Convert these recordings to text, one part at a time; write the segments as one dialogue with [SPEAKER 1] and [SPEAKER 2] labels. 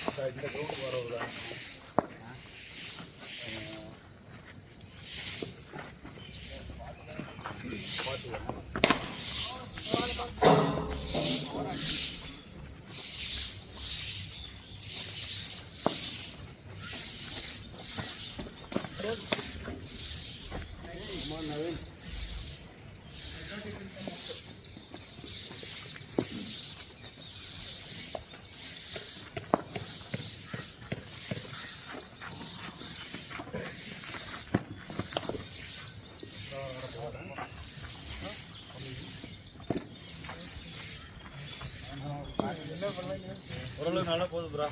[SPEAKER 1] இந்த கிரவுண்ட் வரவுதான் ஓரளவு நல்லா போகுது ப்ரா.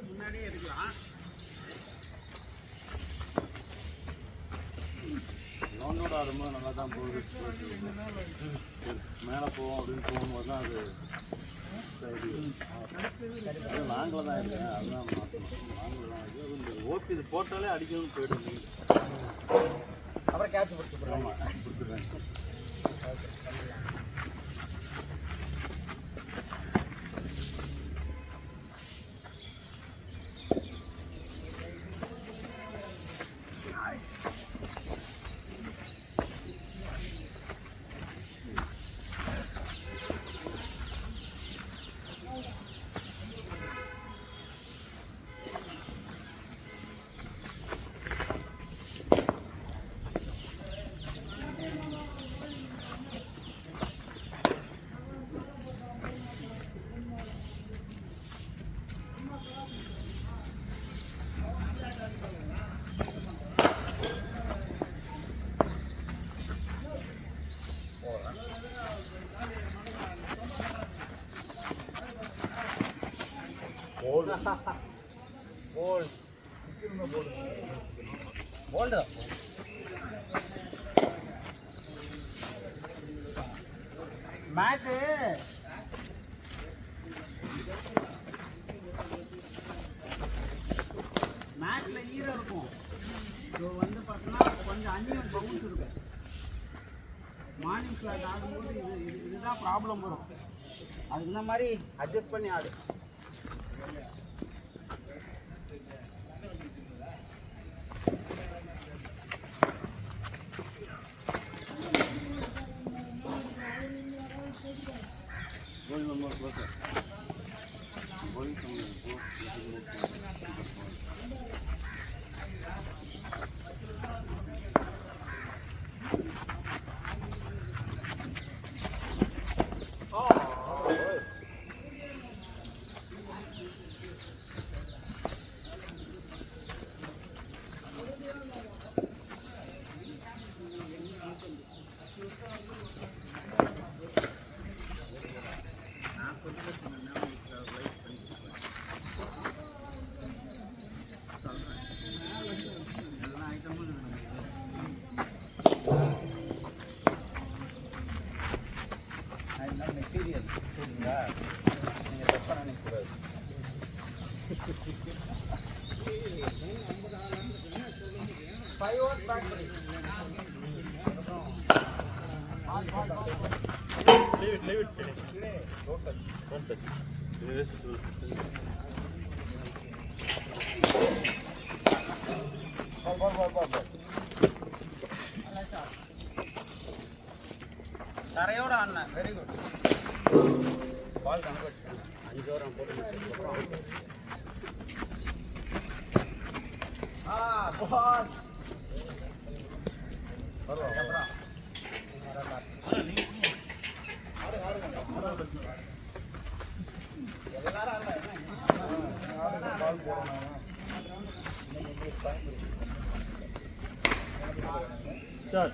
[SPEAKER 1] முன்னாடியே இருக்கலாம். லோனோட ஆடும்போது நல்லா தான் போகுது. மேலே போவோம் அப்படின்னு போகும்போது தான் அது நாங்களும் தான் இருக்கேன். அதுதான் நாங்களும் தான் இந்த ஓப்பி இது போட்டாலே அடிக்கணும் போயிடுது. அப்புறம் கேட்ச் பிடிச்சிடுறோம். ஆமாம் பிடிச்சிடுறேன். மேட்டு மேட்ல ஈரம் இருக்கும். இப்போ வந்து பார்த்தோன்னா கொஞ்சம் அன்னியம் பவுன்ஸ் இருக்கும். மார்னிங் ஃபிளாட் ஆடும்போது இதுதான் ப்ராப்ளம் வரும். அதுக்கு இந்த மாதிரி அட்ஜஸ்ட் பண்ணி ஆடு. மெட்டீரியல் சரிங்களா, நீங்கள் தப்பாக நினைக்கக்கூடாது. Leave it. Don't touch. Ball. தரையோட ஆடினேன். Very good. பால் கணக்கு வச்சுக்கேன். 5 ஓவர் போட்டு பால் வருவோம். எல்லாரும் பால் போடணும். சார்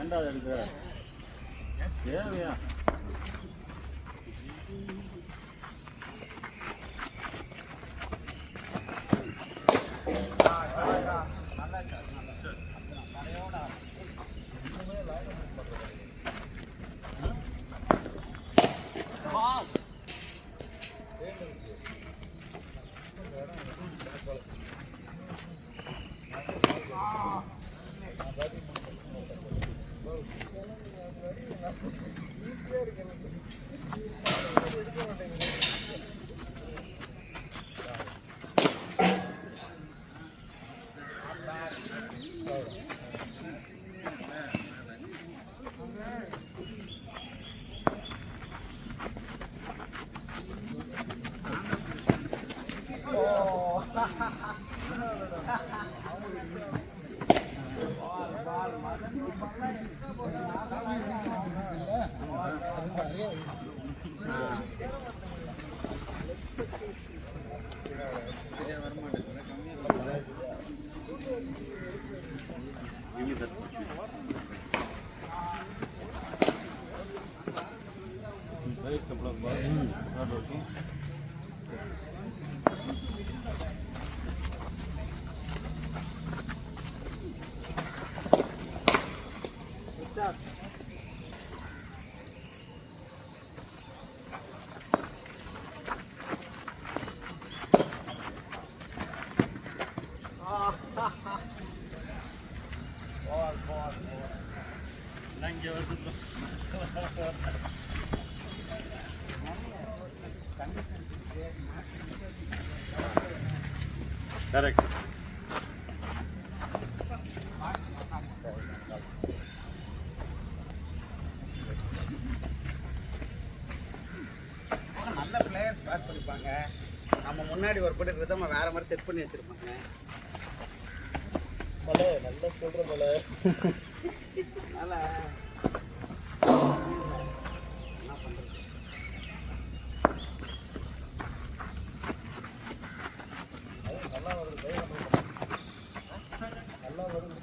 [SPEAKER 1] ஏண்டா எடுக்கிற தேவையா? Correct.
[SPEAKER 2] நல்ல பிளேயர் ஸ்டார்ட் பண்ணிப்பாங்க. நம்ம முன்னாடி ஒரு படி ரிதம வேற மாதிரி செட் பண்ணி வச்சிருப்பாங்க.
[SPEAKER 1] மலை நல்லா சொல்ற மலை.
[SPEAKER 2] அதனால என்ன பண்றது?
[SPEAKER 1] நல்லா வருது, நல்லா வருது.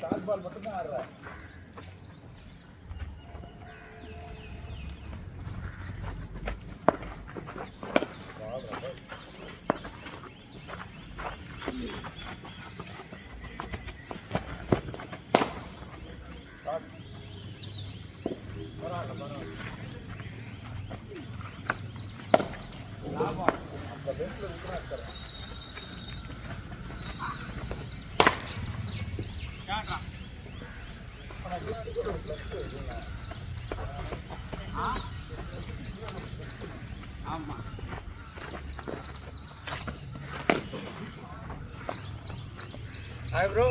[SPEAKER 1] டாட் பால் மட்டும்தான் ஆடுற.
[SPEAKER 2] ஆமா. Hi bro.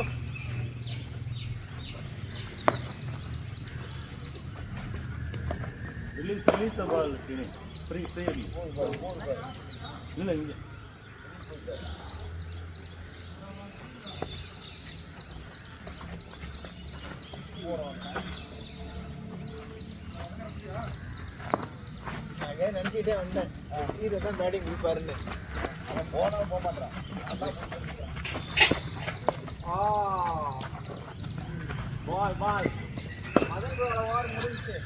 [SPEAKER 1] Release the ball, Srini. Free. இல்ல இங்க.
[SPEAKER 2] நான் நினைச்சிட்டே வந்தேன் சீரியஸ் தான் பேட்டிங் கொடுப்பாருன்னு.
[SPEAKER 1] அவன் போக மாட்டான்.
[SPEAKER 2] பால் மதன் ப்ரோட ஓவர் முடிஞ்சிச்சு.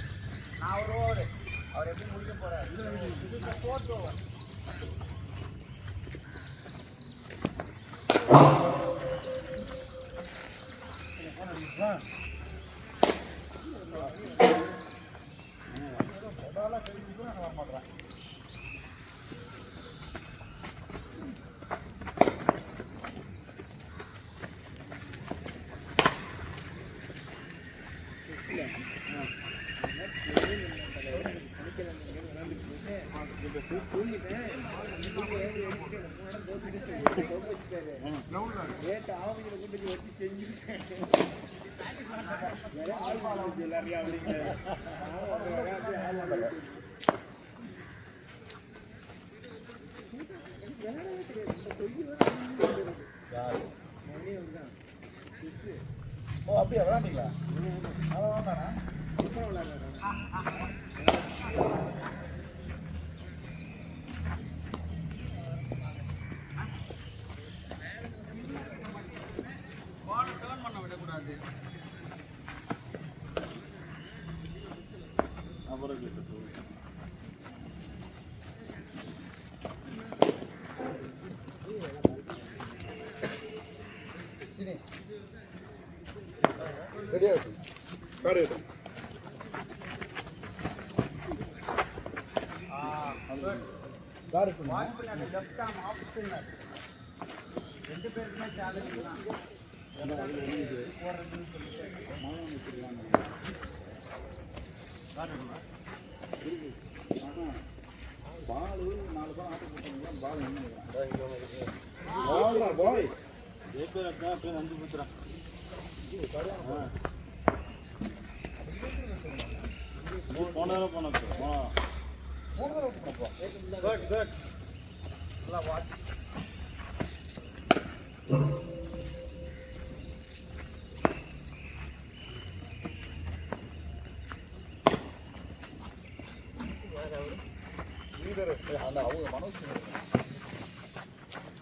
[SPEAKER 2] நான் ஒரு ஓவர், அவர் எப்படி முடிக்க போறாரு? இது ஃபோர்த் ஓவர்.
[SPEAKER 1] ஓ அப்படியே விளாண்டீங்களா? அவன் வேண்டாண்ணா.
[SPEAKER 3] ரெடியா இருக்கு காடு எடு காடு பண்ணு
[SPEAKER 2] லெஃப்ட் ஆர்ம் ஆஃப் ஸ்பின்னர் ரெண்டு பேருக்குமே சேலஞ்ச் தான்
[SPEAKER 3] பால் 4 பால் ஆட்டு போட்டீங்களா பால் என்ன பால்டா பாய்
[SPEAKER 1] ஜெயிப்பேரக்கா அப்படியே நம்பி கொடுத்துறான் போனாலும் போனோம்
[SPEAKER 2] குட் குட் நல்லா வாட்ச்
[SPEAKER 3] லீடர் அந்த அவங்க மனோஜ்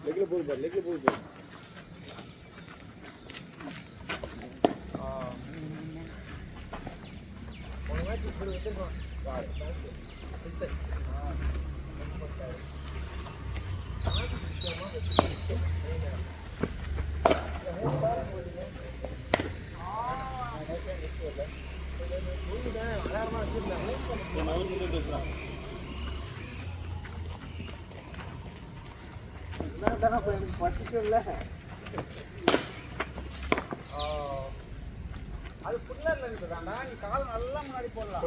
[SPEAKER 3] லெக்ல போய் பாரு லெக்ல போய் பாரு
[SPEAKER 2] ஒரு மேட்ச் இப்படி வந்துருக்கோம்
[SPEAKER 1] பேசுறான்
[SPEAKER 2] எனக்கு பசிக்கல அது புல்லர்ல இருக்குதாண்டா நீ கால் நல்லா முன்னாடி போடலாம்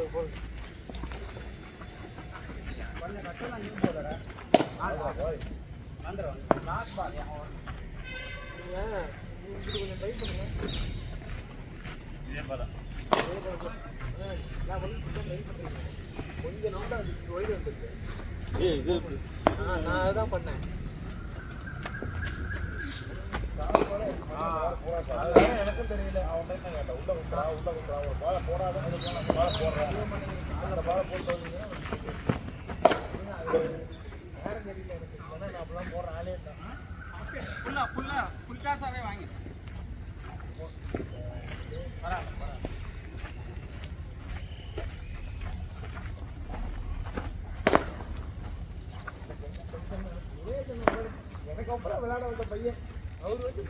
[SPEAKER 2] கொஞ்சம் கஷ்டம் தான் நீ போடுற வந்துடும் லாஸ்ட் பால் கொஞ்சம் ட்ரை பண்ணுங்க
[SPEAKER 1] இதே பாரு
[SPEAKER 2] நான் வந்து ட்ரை பண்ணுறேன் கொஞ்சம் நோட்டா அது ஒய்டு வந்துருக்கு
[SPEAKER 1] ஏய் இது
[SPEAKER 2] நான் அதுதான் பண்ணேன் எனக்கும் தெரியல
[SPEAKER 3] அவன் டைம் கேட்டேன் உள்ள குத்துறா ஒரு பாலை போடாத பாலை போடுறேன் அந்த பாலை போட்டு வந்தீங்கன்னா
[SPEAKER 2] நேரம் தெரியல எனக்கு நான் அப்படிலாம் போடுற ஆளே இல்லை ஃபுல் டாஸாகவே வாங்கி எனக்கு அப்புறம் விளையாட வந்த பையன் அவர் வந்து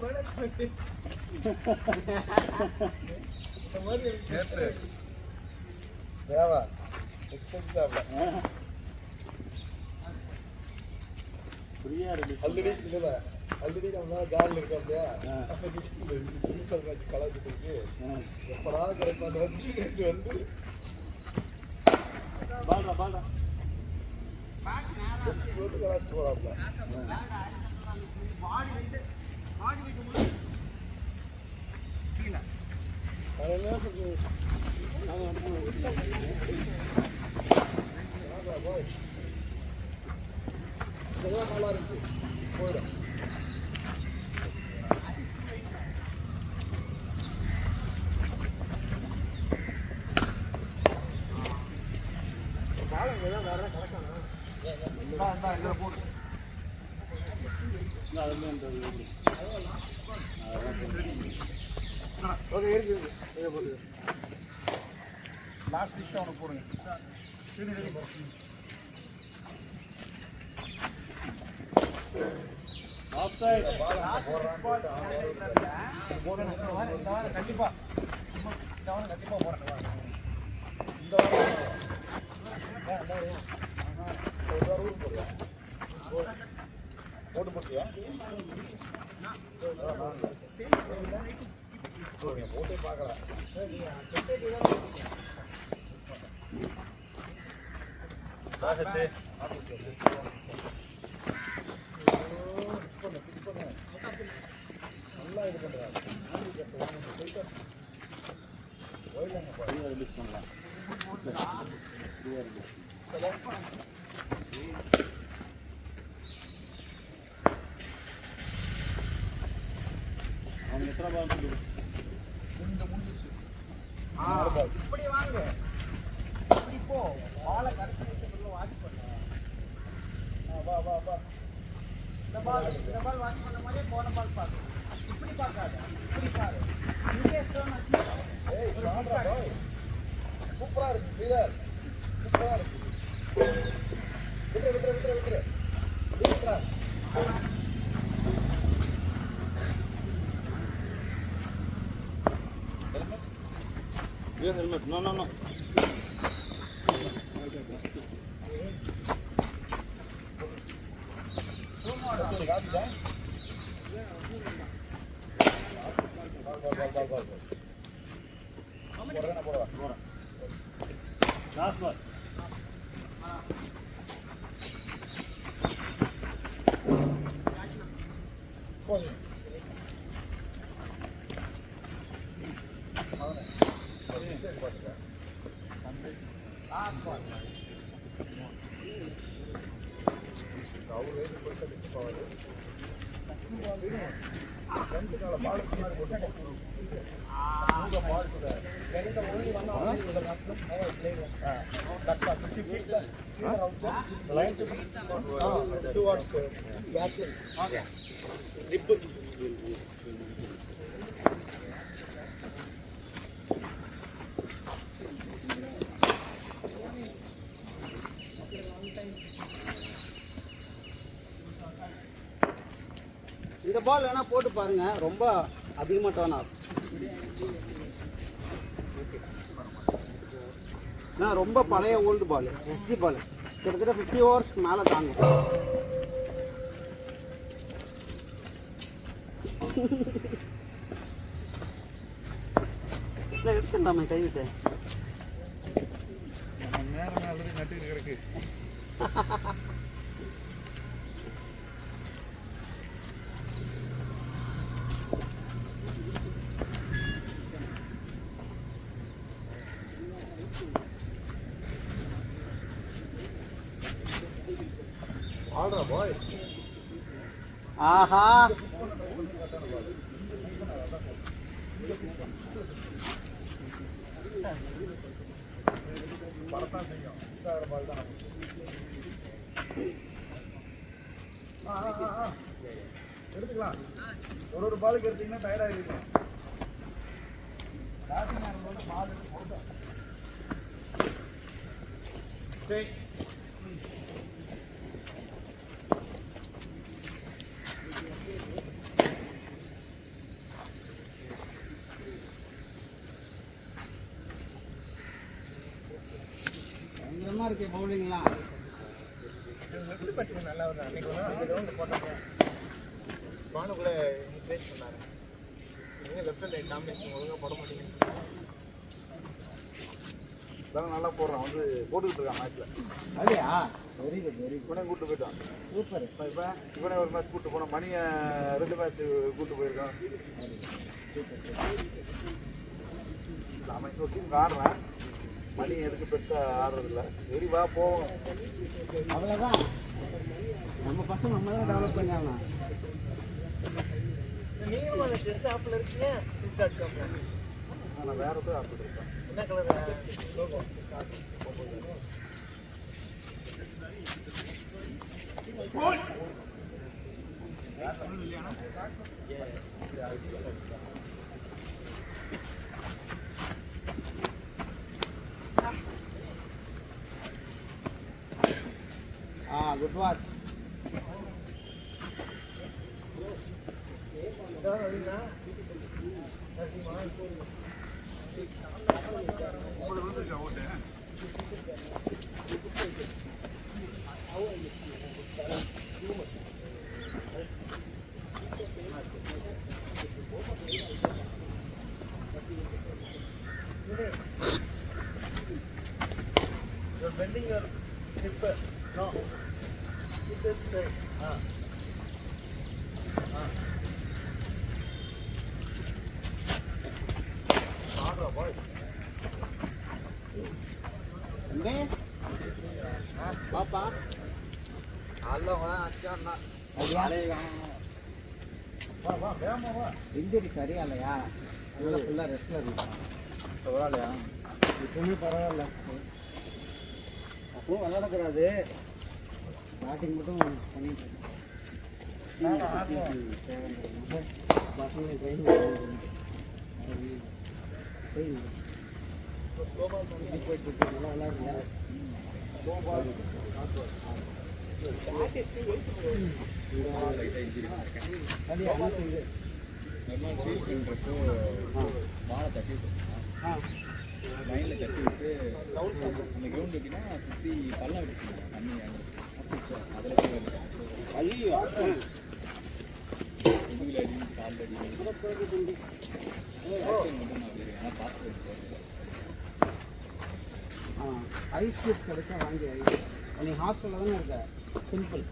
[SPEAKER 2] இந்த மாதிரி
[SPEAKER 3] நேற்று தேவா எக்ஸாம்பிள்
[SPEAKER 1] ஃப்ரீயா இருக்கு
[SPEAKER 3] ஆல்ரெடி இல்லை ஆல்ரெடி நம்ம காலில் இருக்கோம் இல்லையா பிரின்சிபல் மேட்ச் கலந்துட்டு இருக்கு எப்படா கிடைக்கும் அந்த வந்து நேற்று வந்து
[SPEAKER 1] பால்டா
[SPEAKER 3] ஃபஸ்ட்டு வந்து கலாச்சிட்டு போகலாம்ல இதெல்லாம் நல்லா இருக்கு போயிடும் லாஸ்ட் சிக்ஸ் அவனுக்கு போடுங்க சரி ரெடி
[SPEAKER 1] ஆஃப்சைட்
[SPEAKER 2] கண்டிப்பா போறேன்
[SPEAKER 3] இந்த வாரம் போட்டு போட்டியா போட்டே பார்க்கலாம் நல்லா இது பண்றாங்க
[SPEAKER 1] ரிலீஸ் பண்ணலாம் அவன் எத்தனை பால்
[SPEAKER 3] இந்த முடிஞ்சிருச்சு
[SPEAKER 2] இப்படி வாங்க இப்படி போ பாலை கடைசி வாட்ச் பண்ண
[SPEAKER 3] வா வா வா
[SPEAKER 2] இந்த பால் வாட்ச் பண்ண மாதிரியே போன பால் பாரு இப்படி பார்க்காத இப்படி பாரு இங்கே
[SPEAKER 3] ஏய் பாடுறா பாய் சூப்பரா இருக்கு ஸ்ரீதர் சூப்பரா இருக்கு விட்டுரு விட்டுறா
[SPEAKER 1] Yes, helmet. No, no, no. Last one.
[SPEAKER 2] இந்த பால் வேணா போட்டு பாருங்க, ரொம்ப அதிகமாக டர்ன் ஆகும். நான் ரொம்ப பழைய ஓல்டு பால், எஸ்ஜி பால், கிட்டத்தட்ட 50 ஓவர்ஸ்க்கு மேலே தாங்கும். இல்லை எடுத்துடலாமே கைவிட்டு.
[SPEAKER 3] நேரம் ஆல்ரெடி நட்டுக்கிட்டு கிடக்கு. ஆல்ரா பாய்.
[SPEAKER 2] ஆஹா,
[SPEAKER 3] படத்தான் செய்யும். இன்ஸ்டாகிராம் பால் தான் நமக்கு. எடுத்துக்கலாம். ஒரு பாலுக்கு எடுத்தீங்கன்னா டயர்ட் ஆகிருக்கும். பேட்டிங் ஆடும்போது பால் எடுத்து
[SPEAKER 2] பயங்கரமாக இருக்கு பவுலிங்லாம்.
[SPEAKER 3] லெஃப்ட் பேட்டிங் நல்லா வருது. அன்னைக்கு ஒரு ரவுண்டு போட்டாங்க. பானு கூட இன்க்ரேஜ் பண்ணாரு. நீங்கள் லெஃப்ட் சைடு காம்பினேஷன் ஒழுங்காக போட மாட்டீங்க. இதெல்லாம் நல்லா போடுறான். வந்து போட்டுக்கிட்டு இருக்கான் மேட்ச்சில்.
[SPEAKER 2] அப்படியா? Very good, very good.
[SPEAKER 3] இவனே கூப்பிட்டு போயிட்டான்.
[SPEAKER 2] சூப்பர்.
[SPEAKER 3] இப்போ இவனே ஒரு மேட்ச் கூப்பிட்டு போனான். மணியை 2 மேட்ச் கூப்பிட்டு போயிருக்கான். அவன் இன்னொரு டீமுக்கு ஆடுறான். மணி எதுக்கு பெருசாக ஆடுறதில்ல. சரி வா போவோம்.
[SPEAKER 2] அவ்வளோதான், நம்ம பசங்க நம்ம தான் டெவலப் பண்ணாங்க.
[SPEAKER 4] நீங்களும் அந்த ட்ரெஸ் ஆப்பில் இருக்கீங்க. ஃப்ளிப்கார்ட்
[SPEAKER 3] நான் வேறு எதாவது ஆப்பிட்டு இருக்கேன்.
[SPEAKER 4] என்ன கலர் லோகோ?
[SPEAKER 2] Good watch.
[SPEAKER 3] விழுந்துருக்கா ஓட்டு?
[SPEAKER 4] You're bending your hip. No. Keep this straight.
[SPEAKER 3] ஆடுறா பாய்.
[SPEAKER 2] பாப்பா
[SPEAKER 3] வா வா வேகமா வா.
[SPEAKER 2] இன்ஜுரி சரியா இல்லையா? இவ்வளோ ஃபுல்லாக ரெஸ்ட்டில் இருக்கான்.
[SPEAKER 3] பரவாயில்லையா?
[SPEAKER 2] இப்பவுமே பரவாயில்ல. அப்பவும் விளையாடக்கூடாது, பேட்டிங் மட்டும் பண்ணிட்டு பசங்களை ட்ரெயின் போயிட்டு நல்லா விளையாடுங்க.
[SPEAKER 1] லைனில் கட்டி விட்டு அந்த கிரவுண்ட் எப்படின்னா சுற்றி பள்ளம் விட்டுச்சுங்க தண்ணி அதில் போய்
[SPEAKER 2] ஐயோ
[SPEAKER 1] முதுகில் அடி கால் அடி மட்டும் நான் தெரியும் ஆனால் பார்த்து
[SPEAKER 2] ஐஸ் க்யூப்ஸ் கிடைச்சா வாங்கி நீ ஹாஸ்டலில் தானே இருக்க சிம்பிள்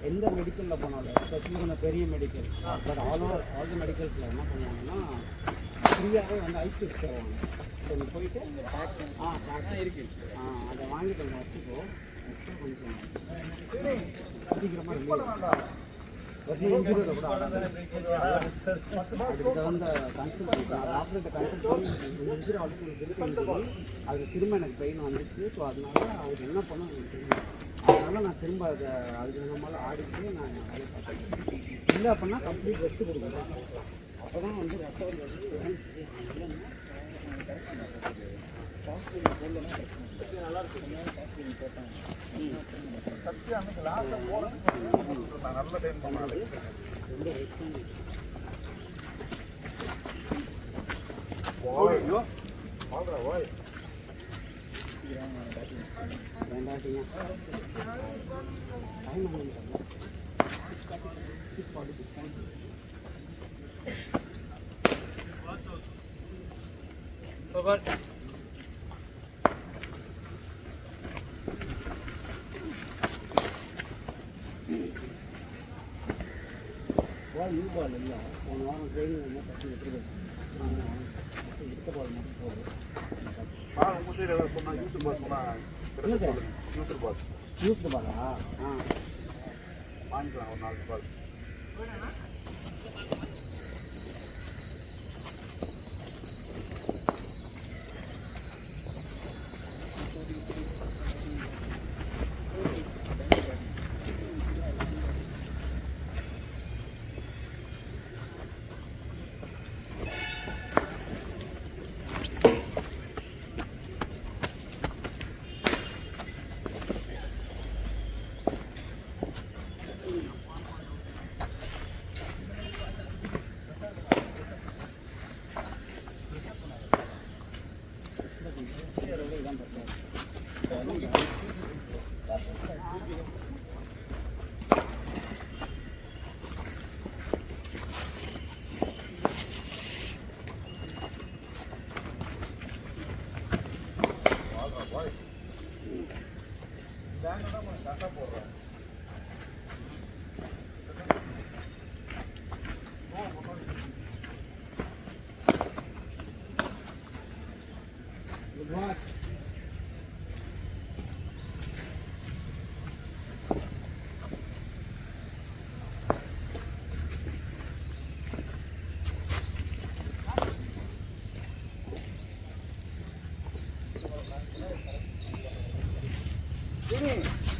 [SPEAKER 2] எந்த மெடிக்கலில் போனாலும் எஸ்பெஷலி கொஞ்சம் பெரிய மெடிக்கல் பட் ஆல் த மெடிக்கல்ஸில் என்ன பண்ணுவாங்கன்னா ஃப்ரீயாகவே வந்து ஐஸ் க்யூப்ஸ் தருவாங்க ஸோ நீ போயிட்டு பேக்
[SPEAKER 1] இருக்குது
[SPEAKER 2] அதை வாங்கிட்டு வந்து வச்சுக்கோ நெக்ஸ்ட்டு கொஞ்சம் சீக்கிரமாக இன்ஜூரியோட கூட அதுக்கு தகுந்த கன்சல்ட் ஆப்ரேட்டர் கன்சல்ட் பண்ணி இன்ஜூரி ஆல்ரெடி அது திரும்ப எனக்கு பெயின் வந்துச்சு ஸோ அதனால அவருக்கு என்ன பண்ண எனக்கு தெரியும் அதனால நான் திரும்ப அதை அதுக்கு தகுந்த மாதிரி ஆடிட்டு நான் வேலை பார்த்தேன் இல்லை அப்படின்னா கம்ப்ளீட் ரெஸ்ட்டு கொடுக்குறேன் அப்போ தான் வந்து ரெக்கவரி
[SPEAKER 1] நல்லா இருக்கு போட்டாங்க
[SPEAKER 3] சத்தியம் அன்னைக்கு லாஸ்ட்டில் போகிறதுக்கு நல்ல டைம் பண்ணாது
[SPEAKER 2] ரொம்ப ரெஸ்ட்
[SPEAKER 3] ஓய்யோ வாழ்றா ஓய்
[SPEAKER 2] வேண்டாட்டிங்க டைம் வாங்கிட்டாங்க 6:46 பால் நியூ பால் இல்லை போன வாரம் ட்ரைனிங் வந்து பசங்க எடுத்துகிட்டு எடுத்த பால் மட்டும் போகுது
[SPEAKER 3] உங்கள் சைடு ஏதாவது சொன்னால் யூஸ் பால் சொன்னால் யூஸ் பால்
[SPEAKER 2] யூஸ்டு பாலா
[SPEAKER 3] வாங்கிக்கலாம் ஒரு 4 பால்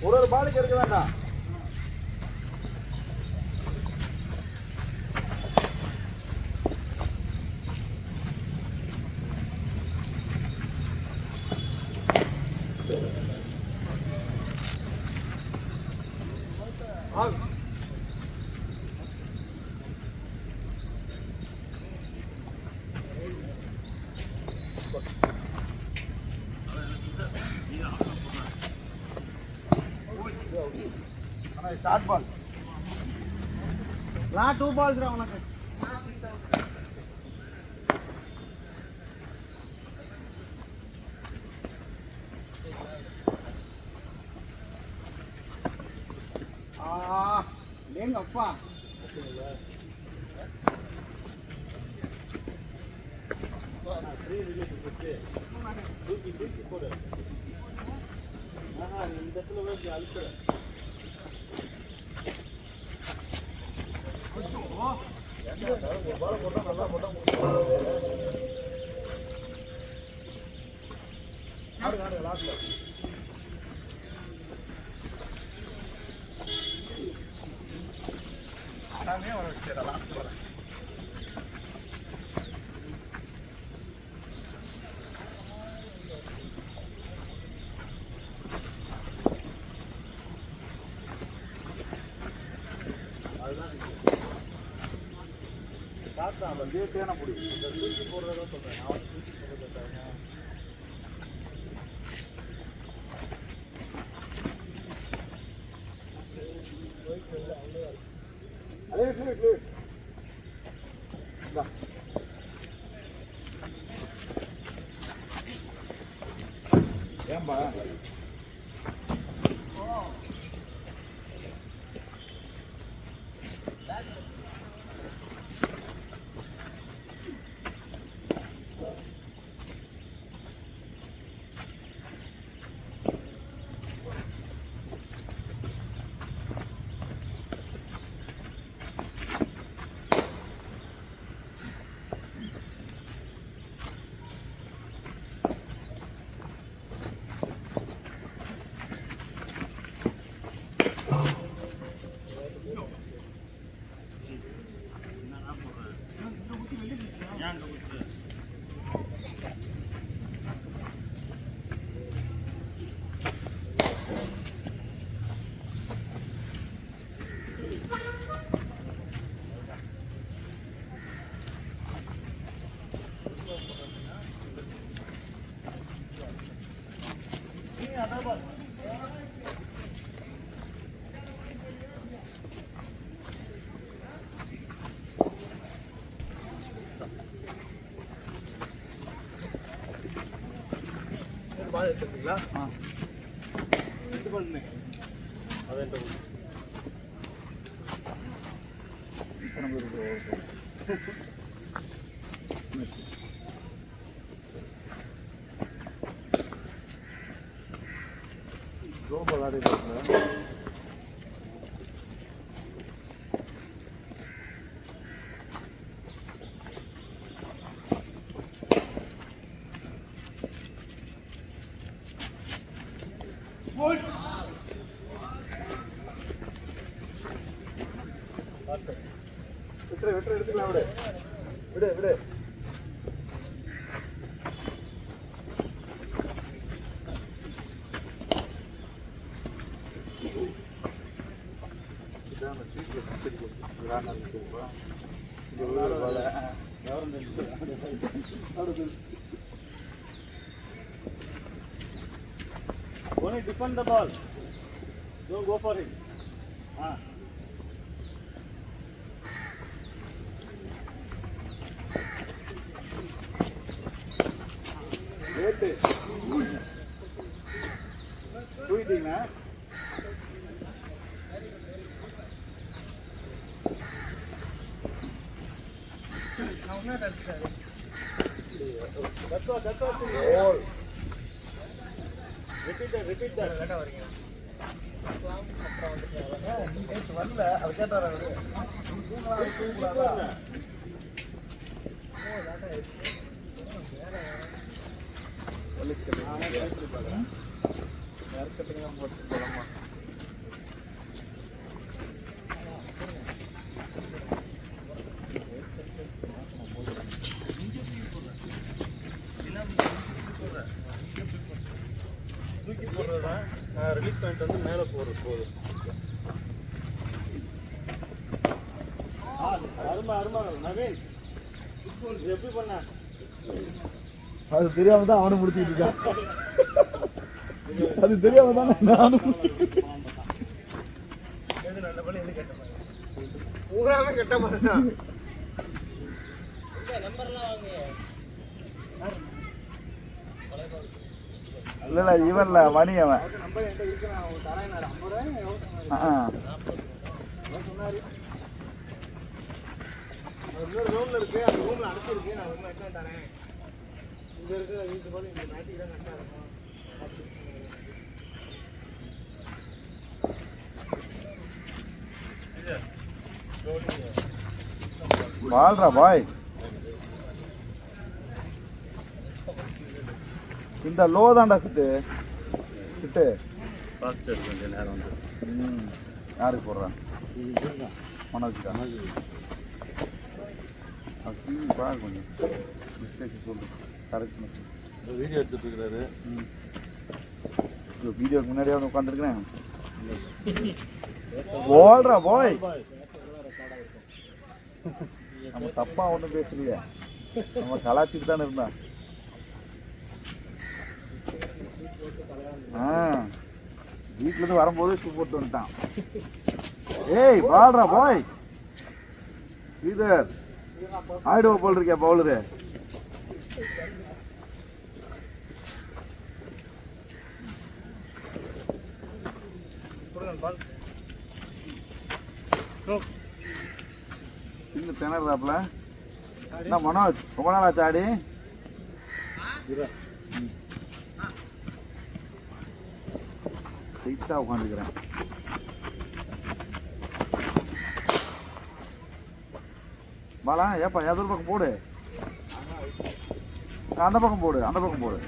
[SPEAKER 3] ஒரு பாலுக்கு இருக்க வேண்டாம் ஷார்ட் பால்
[SPEAKER 2] நான் 2 balls உனக்கு எங்க அப்பா தூக்கி போடு இந்த இடத்துல போய் அழுத்துற
[SPEAKER 3] ஒரு பால் போட்டா நல்லா போட்டா ஆடுங்க லாஸ்ட்ல ஆடாமே வர வச்சுடா லாஸ்ட் வர
[SPEAKER 1] அதான் அதே தேனை பிடி
[SPEAKER 3] தூக்கி போடுறதா சொல்கிறேன். நான் வந்து தூக்கி போடுறேன்.
[SPEAKER 1] ஏன்பா
[SPEAKER 3] பால் எடுத்துருக்கீங்களா?
[SPEAKER 1] இது பண்ணுங்க
[SPEAKER 3] அதை
[SPEAKER 1] விட்டு எடுத்துக்கலாம் விடு விடு விடு
[SPEAKER 4] Only defend the ball. Don't go for it.
[SPEAKER 1] தூக்கிட்டீங்கன்னா
[SPEAKER 3] நான் ஒன்றா தடுத்துட்டாரு. ரிப்பீட் தான் கேட்டால் வரீங்க. அப்புறம் வந்துட்டு
[SPEAKER 1] வரல அதை கேட்டாரா
[SPEAKER 3] போலீஸ் கட்டிங் ஹேர் கட்டிங்லாம் போட்டு போகலாமா? தூக்கி போடுறது தான். ரிலீஸ் பாயிண்ட் வந்து மேலே போடுறது போதும்.
[SPEAKER 4] அருமா அருமா நவீன் இது எப்படி பண்ண?
[SPEAKER 1] அது தெரியாம தான் அவனை முடிச்சுட்டு இருக்கான். அது தெரியாம தானே நானும்
[SPEAKER 3] எது நல்ல பண்ணி எது கெட்ட பண்ணி பூராமே கெட்ட பண்ணா.
[SPEAKER 1] இல்ல இவன்ல மணி அவன்
[SPEAKER 3] நம்பர் என்கிட்ட இருக்கு. நான் தரேன். 50 சொன்னாரு. இன்னொரு ரூம்ல இருக்கு. அந்த ரூம்ல அனுப்பிச்சிருக்கு. நான் ரூம்ல எடுத்து தரேன். இங்க இருக்கிற வீட்டு போல இந்த மேட்டிக் தான் கரெக்டா இருக்கும்.
[SPEAKER 1] வாழ்றா பாய். இந்த லோ தான்டா சிட்டு சிட்டு
[SPEAKER 4] ஃபாஸ்டர் கொஞ்ச நேரம் வந்துருச்சு.
[SPEAKER 1] யாருக்கு போடுறான்? மனோஜ் தான். அது பாரு கொஞ்சம் மிஸ்டேக் சொல்லு கரெக்ட் பண்ணு.
[SPEAKER 4] வீடியோ எடுத்துட்டு இருக்கிறாரு.
[SPEAKER 1] வீடியோக்கு முன்னாடியே வந்து உட்காந்துருக்கிறேன். ஓடுறா பாய். நம்ம தப்பா ஒன்றும் பேசலையே, நம்ம கலாச்சிட்டு தானே இருந்தான். வீட்டிலேருந்து வரும்போது ஷூ போட்டு வந்துட்டான். ஏய் பால்ரா பாய், ஸ்ரீதர் ஆயிடுவா போல் இருக்கியா பவுலரு. இன்னும் திணறாப்ல. என்ன மனோஜ், ரொம்ப நாள் ஆச்சு ஆடி? ஸ்ட்ரைட்டாக உட்காந்துக்கிறேன். பாலா ஏப்பா எதிர் பக்கம் போடு, அந்த பக்கம் போடு, அந்த பக்கம் போடு.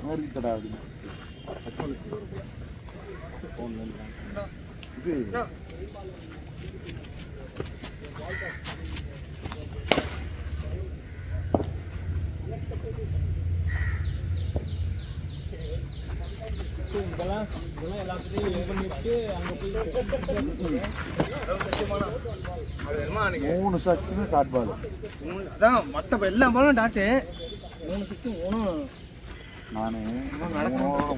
[SPEAKER 1] மேற்கிட்டடா இது
[SPEAKER 3] எல்லாத்துலேயும் இது பண்ணிட்டு அங்கே போய்
[SPEAKER 1] 3 சக்ஸுமே ஷார்ட் பால்
[SPEAKER 3] தான். மற்ற எல்லா பாலும் டாட்டு 3 6 3.
[SPEAKER 1] நான்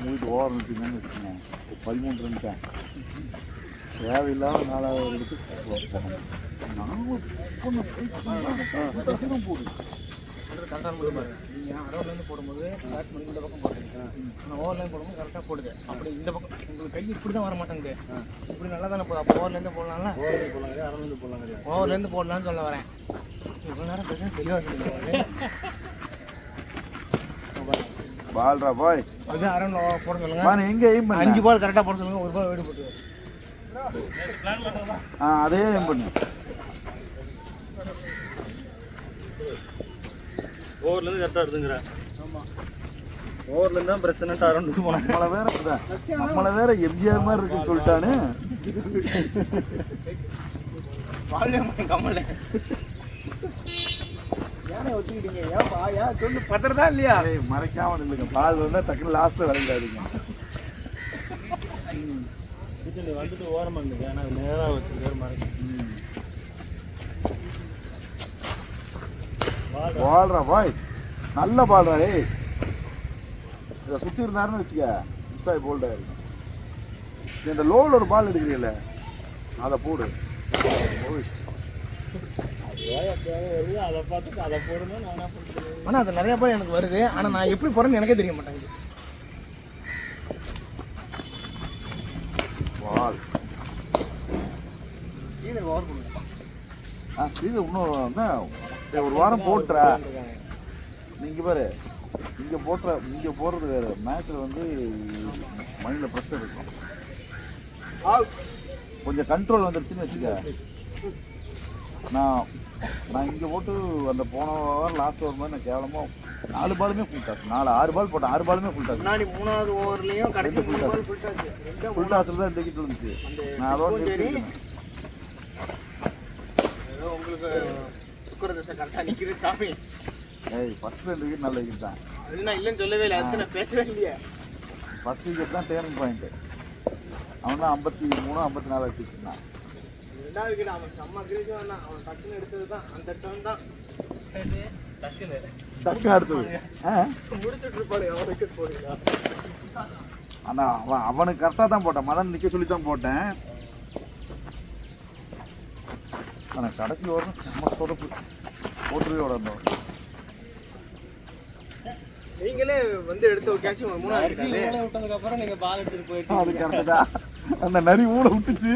[SPEAKER 1] மூட்டு ஓவர் நிறுத்திங்கன்னு வச்சுக்கேன், 13 ரன் தேவையில்லாத 4வது எடுத்து போடு.
[SPEAKER 3] கரெக்டாக போடுவாரு. நீங்கள் அரௌண்ட்லேருந்து போடும்போது பேட் பண்ணி இந்த பக்கம் போடுறீங்க, ஆனால் ஓவர்லேருந்து போடும்போது கரெக்டாக போடுது. அப்படி இந்த பக்கம் உங்களுக்கு கை இப்படி தான் வர மாட்டேங்குது, இப்படி நல்லா தானே போதும். அப்போ ஓவர்லேருந்து போடலாம்ல, அரௌண்ட்லேருந்து போடலாம், ஓவர்லேருந்து போடலான்னு சொல்ல வரேன். இவ்வளோ நேரம் பேச தெளிவாக சொல்லுங்க.
[SPEAKER 1] பால்ரா பாய்,
[SPEAKER 3] அது அரௌண்ட் போட சொல்லுங்க.
[SPEAKER 1] எங்கே எய்ம் பண்ணு,
[SPEAKER 3] 5 பால் கரெக்டாக போட சொல்லுங்க. 1 பால் வீடு போட்டு
[SPEAKER 1] அதே எய்ம் பண்ணு.
[SPEAKER 4] ஓவர்லேருந்து கரெக்டாக எடுத்துங்கிறேன்.
[SPEAKER 3] ஆமாம், ஓவர்லேருந்து தான் பிரச்சனைட்டு அரௌண்டு போனேன்.
[SPEAKER 1] நம்மளை வேற எம்ஜிஆர் மாதிரி இருக்குன்னு சொல்லிட்டானு.
[SPEAKER 3] கமல் ஏன்னா ஒத்துக்கிட்டீங்க? ஏப்பா ஏன் சொல்லு, பத்திரதா இல்லையா?
[SPEAKER 1] மறைக்காம இல்லைங்க, பால் வந்தால் டக்குன்னு லாஸ்ட்டில் விளையாடுங்க.
[SPEAKER 4] நீ வந்துட்டு ஓரமாக இருந்துங்க, நான் நேராக வச்சுருக்காரு மாதிரி.
[SPEAKER 1] பால்ரா பாய், நல்ல பால்ரா. ஏய் இதை சுற்றி இருந்தாருன்னு வச்சுக்க, மிஸ்ஸாகி போல்டாக இருக்கும். இந்த லோவில் ஒரு பால் எடுக்கிறீல்ல, அதை போடு.
[SPEAKER 4] அதை பார்த்துட்டு அதை போடுங்க. நான் என்ன பண்ணுறேன்,
[SPEAKER 3] ஆனால் அது நிறையா பால் எனக்கு வருது, ஆனால் நான் எப்படி போகிறேன்னு எனக்கே தெரிய மாட்டேங்குது.
[SPEAKER 1] பால்
[SPEAKER 3] ஸ்ரீதர் ஓவர் பண்ணுங்க.
[SPEAKER 1] ஸ்ரீதர் இன்னும் என்ன ஒரு வாரம் போட்டுறா. நீங்கள் பாரு, இங்கே போடுறது வேறு, மேட்ச்சில் வந்து மைண்டில் ப்ரெஷர் இருக்கும். கொஞ்சம் கண்ட்ரோல் வந்துடுச்சுன்னு வச்சுக்க. நான் இங்கே போட்டு அந்த போன வாரம் லாஸ்ட் ஓவர் மாதிரி நான் கேவலமாக 4 பாலுமே ஃபுல் டாஸ், 6 பால் போட்டேன், 6 பாலுமே ஃபுல் டாஸ்.
[SPEAKER 3] முன்னாடி 3வது ஓவர்லேயும் கடைசி
[SPEAKER 1] ஃபுல் டாஸில் தான் டிக்கெட் இருந்துச்சு. நான் அதோட
[SPEAKER 3] ஏதோ உங்களுக்கு சுக்கரதசை கரெக்டாக நிற்கிது சாமி.
[SPEAKER 1] ஃபர்ஸ்ட் 2 விக்கெட் நல்ல விக்கெட் தான்.
[SPEAKER 3] அது நான் இல்லைன்னு சொல்லவே இல்லை, அது நான் பேசவே இல்லையா.
[SPEAKER 1] ஃபர்ஸ்ட் விக்கெட் தான் டேர்னிங் பாயிண்ட்டு. அவன் தான் 53 54 வச்சுருந்தான்.
[SPEAKER 3] 2வது விக்கெட் அவன் செம்ம கிரீஸும் வேணாம், அவன் டக்குன்னு எடுத்தது தான் அந்த டர்ன் தான்.
[SPEAKER 1] டக்கு அடுத்தது
[SPEAKER 3] முடிச்சுட்டு இருப்பாரு அவன் விக்கெட் போடுறா.
[SPEAKER 1] ஆனால் அவனுக்கு கரெக்டாக தான் போட்டேன், மதன் நிற்க சொல்லி தான் போட்டேன். ஆனால் கடைசி ஓரம் செம்ம சொடப்பு போட்டுருவே விடணும்.
[SPEAKER 3] நீங்களே வந்து எடுத்த ஒரு கேட்ச் 3வது
[SPEAKER 4] விட்டதுக்கு அப்புறம் நீங்க பால் எடுத்துட்டு போயிட்டு
[SPEAKER 1] அது கரெக்டு தான். அந்த நரி ஊட விட்டுச்சு.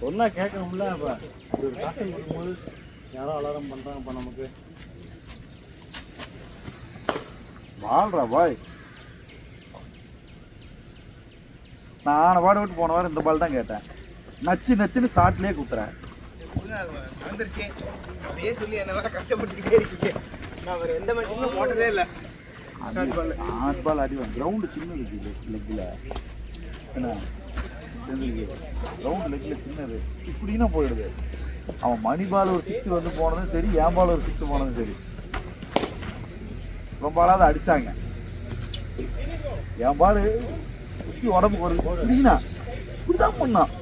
[SPEAKER 4] சொன்னா கேட்கணும்ல. இப்போ ஒரு காசல் கொடுக்கும்போது யாரோ அலாரம் பண்றாங்க. இப்போ நமக்கு
[SPEAKER 1] வாழ்றா பாய். நான் பாட விட்டு போன வாரம் இந்த பால் தான் கேட்டேன், நச்சுன்னு ஷார்ட்லேயே குத்துறேன்.
[SPEAKER 3] வந்துருச்சு அதே சொல்லி என்ன வேற கஷ்டப்படுத்திக்கிட்டே இருக்கீங்க. நான் வேறு எந்த மேட்சுமே போட்டதே இல்லை.
[SPEAKER 1] ஆட் பால் அடிவேன். கிரவுண்டு சின்னது லெக்கில், என்ன கிரவுண்டு லெக்கில் சின்னது, இப்படின்னா போயிடுது. அவன் மணி பால் ஒரு 6 வந்து போனதும் சரி, என் பால் ஒரு 6 போனதும் சரி. ரொம்ப ஆளாவது அடிச்சாங்க. என் பால் சுற்றி உடம்பு போடுறீங்கன்னா இப்படிதான் பண்ணான்.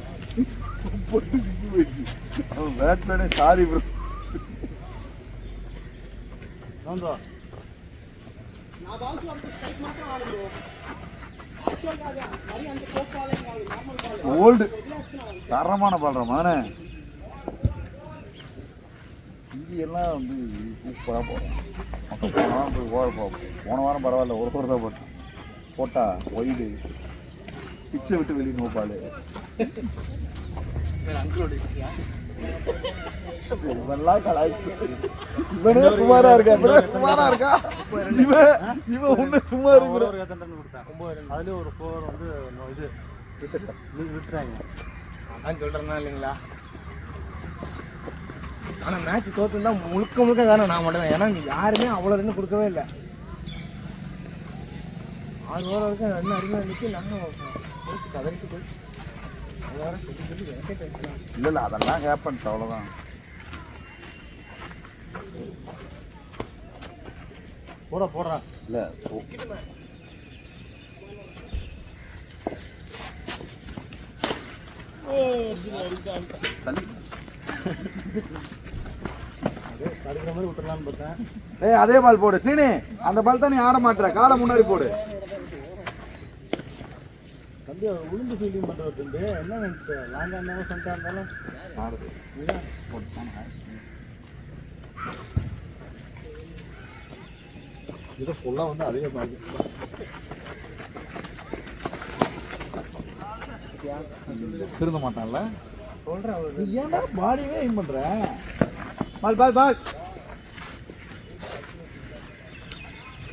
[SPEAKER 1] பொட்டு சிக்கி போயிடுச்சு. அவன் பேட்ஸ்மேனே சாரி ப்ரோ. ஓல்டு தரமான பாடுற மானே. இங்கெல்லாம் வந்து சூப்பராக போடுறோம். மக்கள் போய் ஓர பார்ப்போம். போன வாரம் பரவாயில்ல, ஒரு தான் போட்டோம். போட்டா ஒய்டு பிச்சை விட்டு வெளியே நோப்பாள். இவெல்லாம் கலாய்க்கு. இவனே சுமாரா இருக்கா, சுமாரா இருக்கா. இவன் ஒண்ணு சும்மா இருக்கிற
[SPEAKER 4] அதுலேயும் ஒரு 4 வந்து இது விட்டுறாங்க.
[SPEAKER 3] அதான் சொல்கிறேன்னா இல்லைங்களா. ஆனால் மேட்ச் தோற்றுந்தா முழுக்க காரணம் நான் மட்டும் தான். ஏன்னா யாருமே அவ்வளோ ரன் கொடுக்கவே இல்லை. 6 ஓவர் வரைக்கும் ரன் அருமையாக இருந்துச்சு. நானும் போச்சு கதறிச்சு போயிடுச்சு.
[SPEAKER 1] இல்லை இல்லை, அதெல்லாம் ஹேப்பன்ஸ், அவ்வளோதான்.
[SPEAKER 4] போடுறா
[SPEAKER 1] இல்லை
[SPEAKER 4] தடுக்கிற மாதிரி விட்டுறலான்னு பார்த்தேன்.
[SPEAKER 1] ஏய் அதே பால் போடு சீனி. அந்த பால் தான் நீ ஆட மாட்டேற. காலை முன்னாடி போடு.
[SPEAKER 4] தம்பி உளுந்து ஃபீல்டிங் பண்ணுறது தம்பி. என்ன நினைச்சு லாங்காக இருந்தாலும் ஃப்ரண்ட்டாக இருந்தாலும்
[SPEAKER 1] ஆடுது. இதை ஃபுல்லாக வந்து அதே பால் திருந்த மாட்டான்ல.
[SPEAKER 3] சொல்கிறேன்.
[SPEAKER 1] நீ ஏன்டா பாடியே எய்ம் பண்ற?
[SPEAKER 3] பால் பால் பால்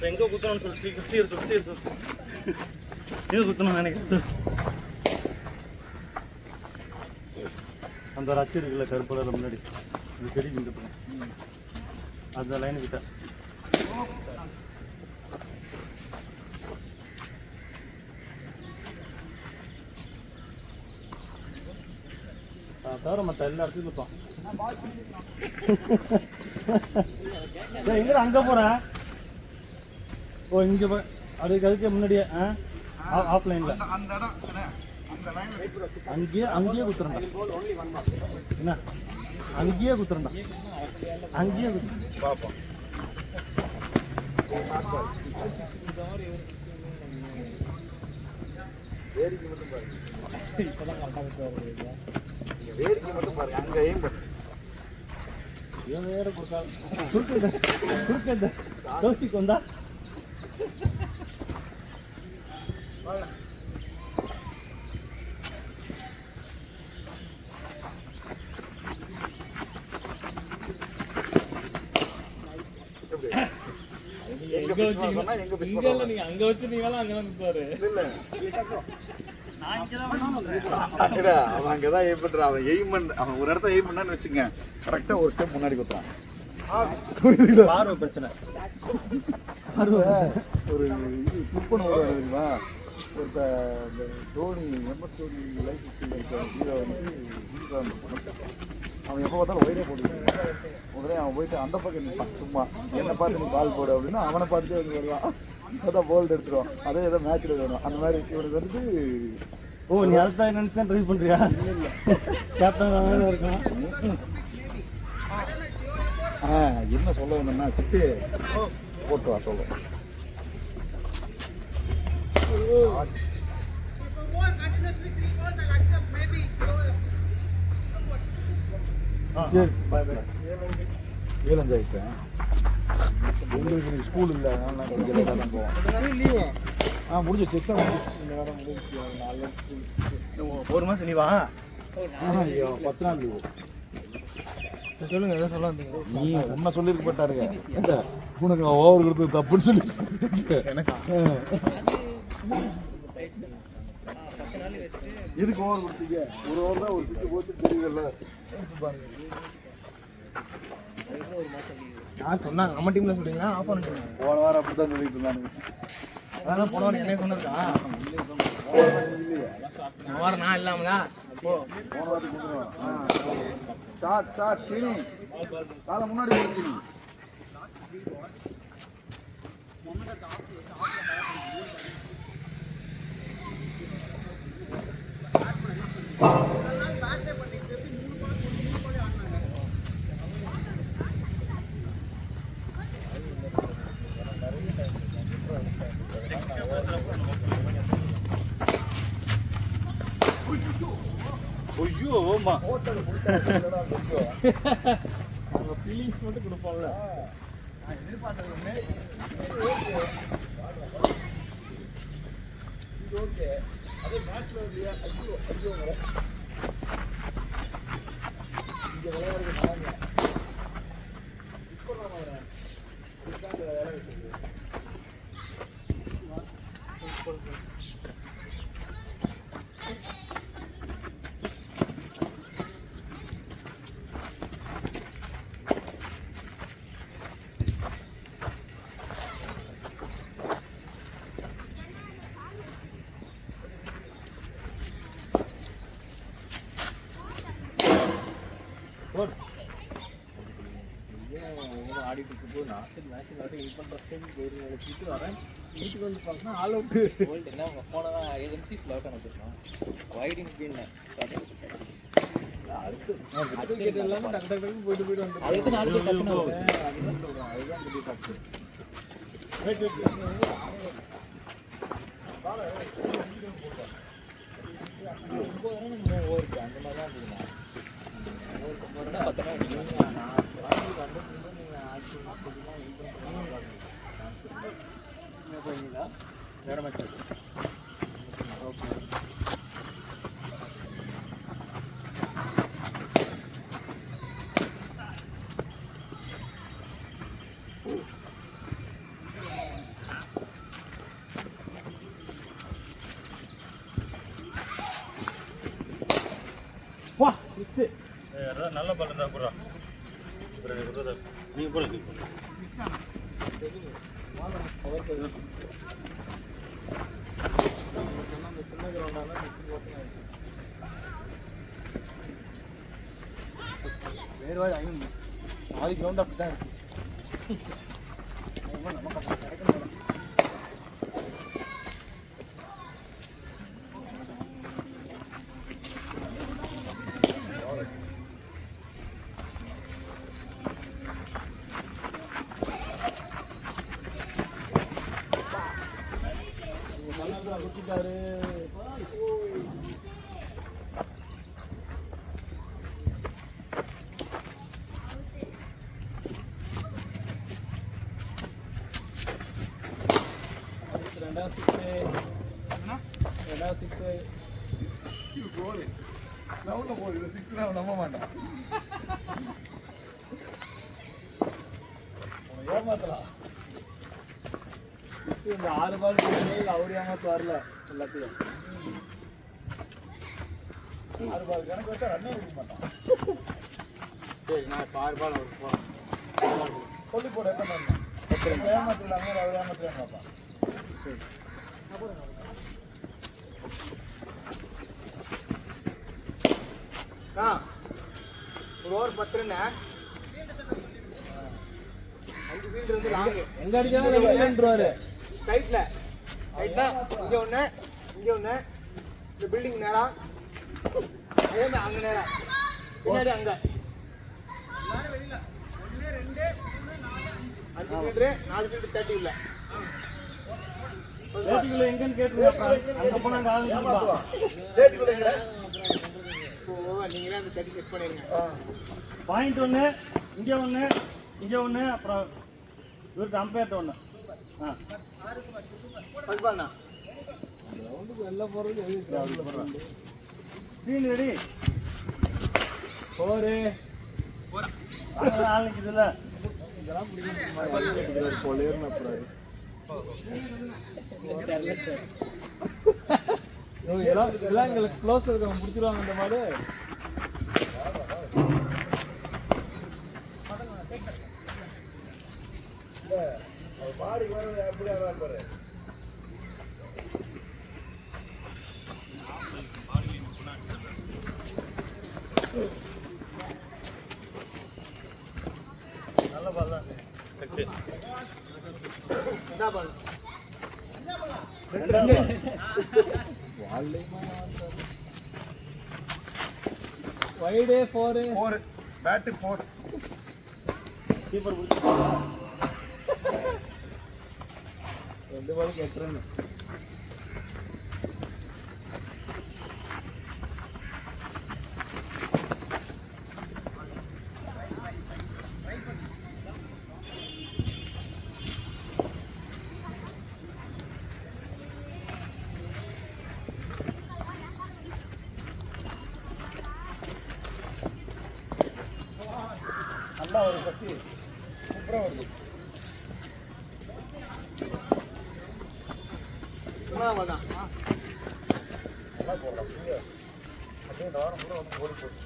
[SPEAKER 4] எங்கே குத்தணும்னு சொல்லி கிறிஸ்டியர் எங்கே குத்தணும்னு நினைக்கிறேன் சார். அந்த ஒரு அச்சு இருக்குல்ல கருப்பதில் முன்னாடி இந்த செடி நின்று அந்த லைனு கிட்ட தவிர மற்ற எல்லா இடத்துலையும் குத்தோம். எங்க அங்கே போகிறேன். ஓ இங்கே போய் அதுக்கு முன்னாடியே ஆஃப்லைனில் அங்கேயே குத்துறேன்டா. என்ன அங்கேயே குத்துறேன்டா. அங்கேயே பார்ப்போம்.
[SPEAKER 1] வேடிக்கை மட்டும் பாருங்க. வேடிக்கை மட்டும் பாருங்க. அங்க எய்ம் பண்ணு.
[SPEAKER 4] இவன் வேற குறுக்க தோசிக்கு வந்தா
[SPEAKER 3] அங்க வச்சு நீங்களாம் அங்கதான் நிற்பாரு.
[SPEAKER 1] அவன் அங்கதான் எய்ம் பண்றான். அவன் எய்ம் பண்ண அவன் ஒரு இடத்த எய்ம் பண்ணான்னு வச்சுங்க, கரெக்டா ஒரு ஸ்டெப் முன்னாடி குத்துறான்.
[SPEAKER 4] பார்வை பிரச்சனை.
[SPEAKER 1] ஒரு இது குப்பன் ஓடுவாரு தெரியுமா? ஒருத்த இந்த Dhoni MS Dhoni life hero வந்து அவன் எப்போ பார்த்தாலும் ஒயிலே போட்டுருக்கான். உடனே அவன் போயிட்டு அந்த பக்கம் நிற்பான். சும்மா என்னை பார்த்து நீ பால் போடு அப்படின்னா அவனை பார்த்துட்டு வந்து வருவான். அதான் போல்டு எடுத்துருவான். அதே ஏதோ மேட்ச்ல வரும். அந்த மாதிரி இவனுக்கு வந்து
[SPEAKER 4] ஓ நீ அதுதான் நினைச்சு ட்ரை பண்றியா? இல்லை கேப்டன் இருக்கான்.
[SPEAKER 1] என்ன சொல்ல வேணும்னா சிட்டு போட்டு வா சொல்ல. சரி 7 ஆயிடுச்சேன். உங்களுக்கு நீ ஸ்கூல் இல்லை, அதனால கொஞ்சம் லேட்டாக தான் போவோம். முடிஞ்சிச்சு. எக்ஸாம் இந்த வாரம் முடிஞ்சு
[SPEAKER 3] 1 மாதம் லீவா?
[SPEAKER 1] 10 நாள் லீவு.
[SPEAKER 3] சொல்லுங்க எதாவது சொல்ல வந்தீங்க.
[SPEAKER 1] நீ உன்ன சொல்லியிருக்க மாட்டாருங்க. எந்த உனக்கு ஓவர் கொடுத்தது தப்புன்னு சொல்லி
[SPEAKER 3] எனக்கா?
[SPEAKER 1] எதுக்கு ஓவர் கொடுத்தீங்க? ஒரு ஓவர் தான் ஒரு சிட்டு போட்டு தெரியல.
[SPEAKER 3] நான் சொன்னாங்க நம்ம டீம்ல சொல்றீங்களா ஆப்போனன்ட் டீம்?
[SPEAKER 1] போன வாரம் அப்படித்தான் சொல்லிட்டு இருந்தானுங்க.
[SPEAKER 3] அதான் போன வாரம் என்ன சொன்னதா? போன வாரம் நான் இல்லாமலா? அப்போ
[SPEAKER 1] போன வாரம் கொடுத்துருவோம். ஸ்டார்ட் சீனி. காலை முன்னாடி போடு சீனி.
[SPEAKER 4] ஐயோ ஆமா
[SPEAKER 1] ஹோட்டல் கொடுத்தா
[SPEAKER 4] நம்ம ஃபீலிங்ஸ் மட்டும் கொடுப்போம்ல.
[SPEAKER 1] நான் எதிர்பார்த்தது ஒண்ணு. இது ஓகே. அதே மேட்ச்ல இல்லையா? ஐயோ ஐயோ இங்க விளையாடுறது நாங்க. இப்போ நான் வரேன். இதுதான் இந்த வேலை இருக்குது.
[SPEAKER 4] ஆடிட்டு இருக்கும்போது நான் மேட்ச் விளையாட்டு இது பண்ணுற ஸ்டேஜ் போயிருந்து வச்சுட்டு வரேன். வீட்டுக்கு வந்து பார்த்தா ஆல் அவுட்.
[SPEAKER 3] வேர்ல்டு என்ன அவங்க போனதான் ஏஜென்சிஸில் அவுட் அனுப்பிச்சிருக்கோம். வைடிங் ஸ்பீட்னு
[SPEAKER 4] அடுத்து எல்லாமே டக்கு டக்குன்னு போயிட்டு வந்து
[SPEAKER 3] அது எத்தனை நாலு பேர் டக்குன்னு வருது?
[SPEAKER 4] அதுதான் சொல்கிறேன். அதுதான் பெரிய தப்பு.
[SPEAKER 3] ஓவருக்கு அந்த மாதிரி தான் இருக்குதுண்ணா. ஓவருக்கு 10 நாள்
[SPEAKER 4] வேற மேட்ச் ஓகே.
[SPEAKER 3] வா சிக்ஸ்
[SPEAKER 4] நல்ல பால் தான் போடுறா. நீங்கள் போடுங்க.
[SPEAKER 3] வேறு வாய் ஐநூறு ஆதி கிரவுண்ட் அப்படி தான் இருக்கு. நமக்கு அப்படி கிடைக்கணும்.
[SPEAKER 4] குடிச்சிட்டாரு. ரெண்டாவது சிக்ஸு
[SPEAKER 1] இது போகுது. ரவுண்ட்ல போகுது. இது 6 நான் நம்ப மாட்டேன். ஏமாத்தலாம்.
[SPEAKER 4] இந்த 6 பால் அவரு ஏமாத்து வரல எல்லாத்தையும்.
[SPEAKER 1] 6 பால் கணக்கு வச்சா ரன்னே கொடுக்க மாட்டான்.
[SPEAKER 4] சரி நான் இப்போ 6 பால் அவருக்கு போகிறேன்.
[SPEAKER 1] கொல்லி போட எத்தனை பண்ணலாம்? ஏமாத்திடலாங்க அவர் ஏமாத்திலாம் பார்ப்பான்.
[SPEAKER 3] ஒரு ஓவர் 10 ரன் 5 ஃபீல்டு வந்து லாங்கு
[SPEAKER 4] எங்க அடிச்சாலும் வெளியிலன்றாரு.
[SPEAKER 3] ரைட்ல ரைட்ல இங்கே ஒன்று இங்கே ஒன்று இந்த பில்டிங் நேரம் அதே மாதிரி அங்கே நேரம் பின்னாடி அங்கே 5 ஃபீல்டு 4 ஃபீல்டு 30 இல்லை
[SPEAKER 4] ரேட்டிங்குள்ள எங்கன்னு கேட்டுருக்கா. அங்கே போனால் அங்கே ஆளுங்க
[SPEAKER 1] ஏமாத்துவான். ரேட்டுக்குள்ள எங்கடா?
[SPEAKER 3] இப்போ நீங்களே அந்த 30 செக் பண்ணிடுங்க.
[SPEAKER 4] பாயிண்ட் 1 இங்கே 1 இங்கே 1 அப்புறம் இவருக்கு அம்பேர்ட்ட 1.
[SPEAKER 3] ஃபர்ஸ்ட் பால்ண்ணா
[SPEAKER 4] ரவுண்டுக்கு வெளில போகிறது ஸ்க்ரீன் ரெடி 4 ஆள் நிற்குதுல்ல. இதெல்லாம் பிடிக்கும் போலேர்னு அப்புறம் இதெல்லாம் எங்களுக்கு க்ளோஸ் இருக்கவங்க முடிச்சிருவாங்க இந்த மாதிரி.
[SPEAKER 1] அவர் பாடி வர்றது எப்படி ஆடுறாரு பாரு.
[SPEAKER 4] நல்ல பால் தான்.
[SPEAKER 3] வைடு 4
[SPEAKER 1] பேட்டு 4
[SPEAKER 4] கீப்பர்
[SPEAKER 3] ரெண்டு பாலுக்கு 8 ரன்.
[SPEAKER 1] நல்லா ஒரு சக்தி சூப்பராக வருது. நல்லா போடலாம் அப்படியே இந்த வாரம் கூட வந்து ஓடி போகுது.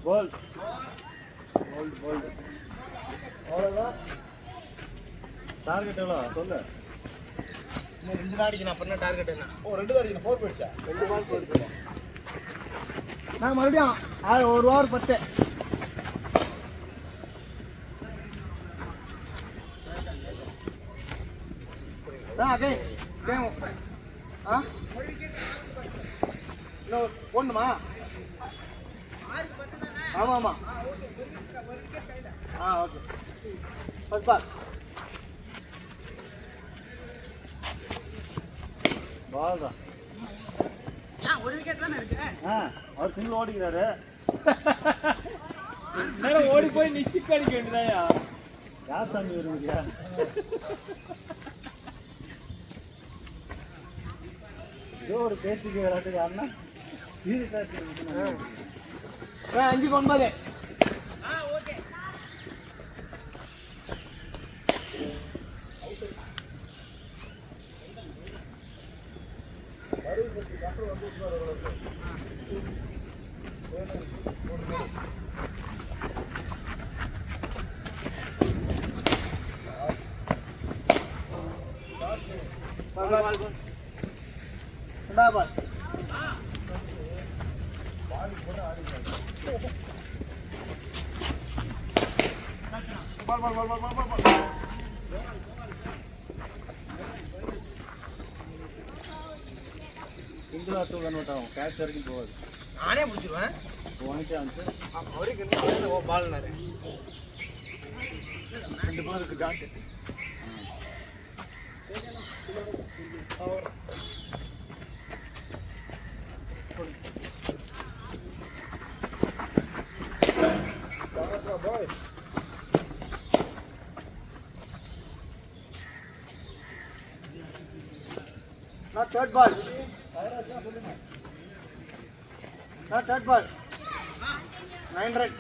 [SPEAKER 4] கோல்
[SPEAKER 1] அவ்வளோதான்.
[SPEAKER 4] டார்கெட் எவ்வளோ சொல்லு.
[SPEAKER 3] இன்னும் 2 தான் அடிக்கணும். அப்புறம் டார்கெட் என்ன?
[SPEAKER 1] ஓ 2 தான் அடிக்கணும். 4 போயிடுச்சா?
[SPEAKER 3] 2 பால் போயிடுச்சு. நான் மறுபடியும் 1 ஓவர் 10. இன்னும் போடணுமா? ஆமாம் ஆமாம். ஓகே. First ball.
[SPEAKER 4] பால் தான். அவர் சிங்கிள் ஓடிக்கிறாரு.
[SPEAKER 3] ஓடி போய் நிஷ்டிக் அடிக்க வேண்டியதாயா?
[SPEAKER 4] யார் சாமி வருவீங்க? ஏதோ ஒரு பேச்சுக்கு விளையாட்டு யாருன்னா சீரியஸா
[SPEAKER 3] 5-9. பால்.
[SPEAKER 4] சிங்கிள் ஆர் 2 கன்வெர்ட் ஆகும். கேட்ச் வரைக்கும் போகாது.
[SPEAKER 3] நானே பிடிச்சிருவேன்.
[SPEAKER 4] போனிட்டே வந்து
[SPEAKER 3] அவருக்கு என்ன பால்னாரு.
[SPEAKER 1] 2 பால் இருக்கு dot. boy.
[SPEAKER 3] Not third ball. Not third ball. 9 run.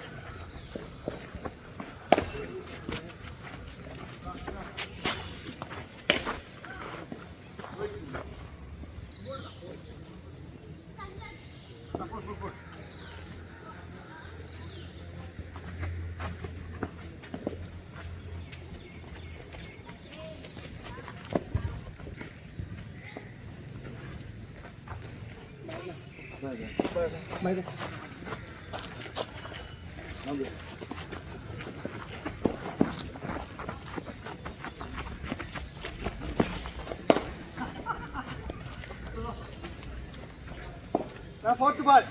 [SPEAKER 3] Now fourth ball.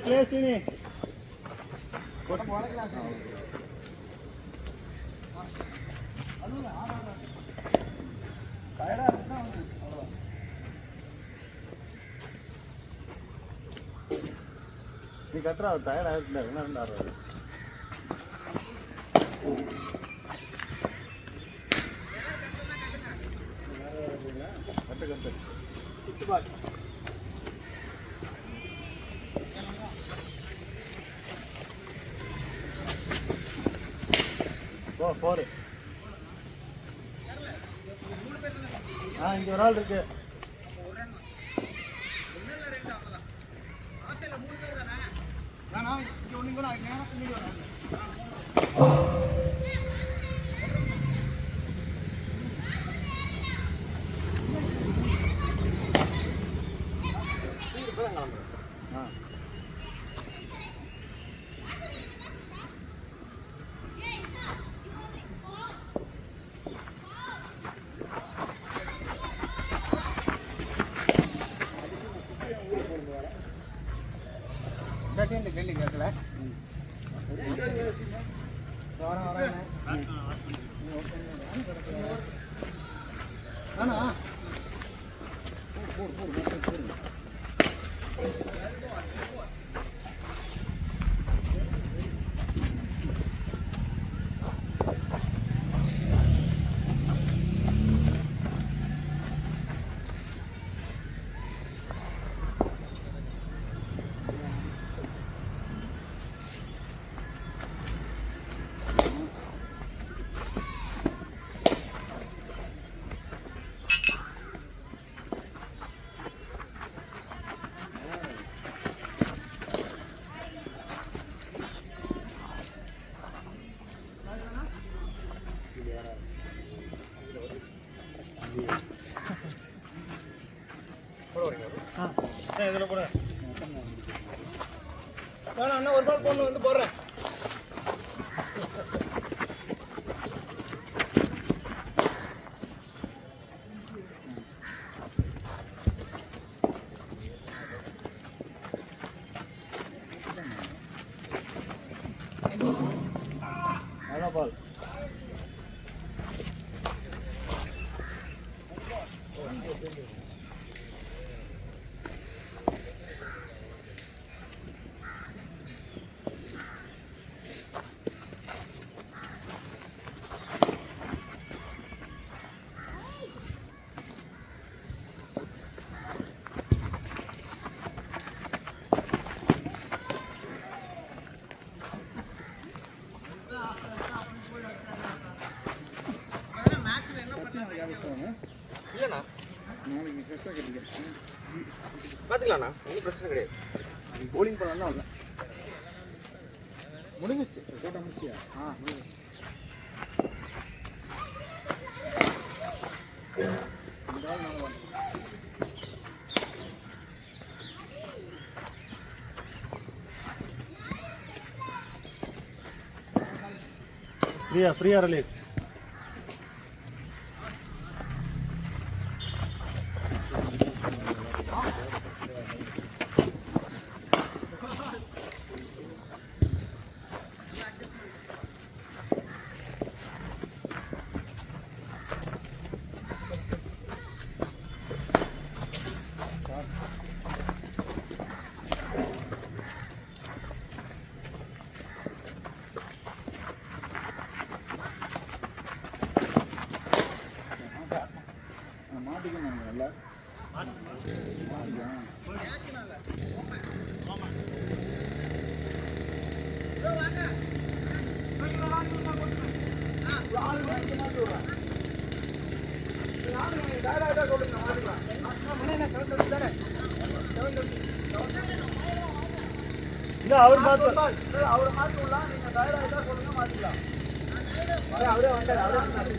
[SPEAKER 4] Play sini. நீ கட்டுறா டயர்ட் ஆகிட்டு என்ன ரெண்டு ஆடுறாரு கட்டு கட்டு போரு இங்க ஒரு ஆள் இருக்கு
[SPEAKER 3] வேணா இங்கே ஒன்று கூட அதுக்கு நேரம் பின்னாடி வராது. இந்த கேள்வி கேட்கல வரேன் ஆனா
[SPEAKER 4] இதில் போடுங்க.
[SPEAKER 3] வேணா அண்ணா ஒரு பால் பொண்ணு வந்து போடுறேன்.
[SPEAKER 1] அதான் பால்
[SPEAKER 3] இல்லைண்ணா
[SPEAKER 1] நாளைக்கு ஃப்ரெஷ்ஷாக கட்டிக்கிறேன்.
[SPEAKER 3] பார்த்துக்கலாண்ணா ஒன்றும் பிரச்சனை கிடையாது.
[SPEAKER 1] போலிங் பண்ணலாம் அவ்வளோ முடிஞ்சிச்சு. போட்டா முடிச்சியா? முடிஞ்சிச்சு.
[SPEAKER 4] ஃப்ரீயா ரிலீஸ்.
[SPEAKER 1] மாட்டிக்கணும் நல்லா
[SPEAKER 4] இல்லை அவர் பார்த்து
[SPEAKER 3] அவரை மாற்றி விடலாம். நீங்கள் தயாராக சொல்லுங்க மாற்றிக்கலாம். அவரே வந்தார். அவரே வந்தார்.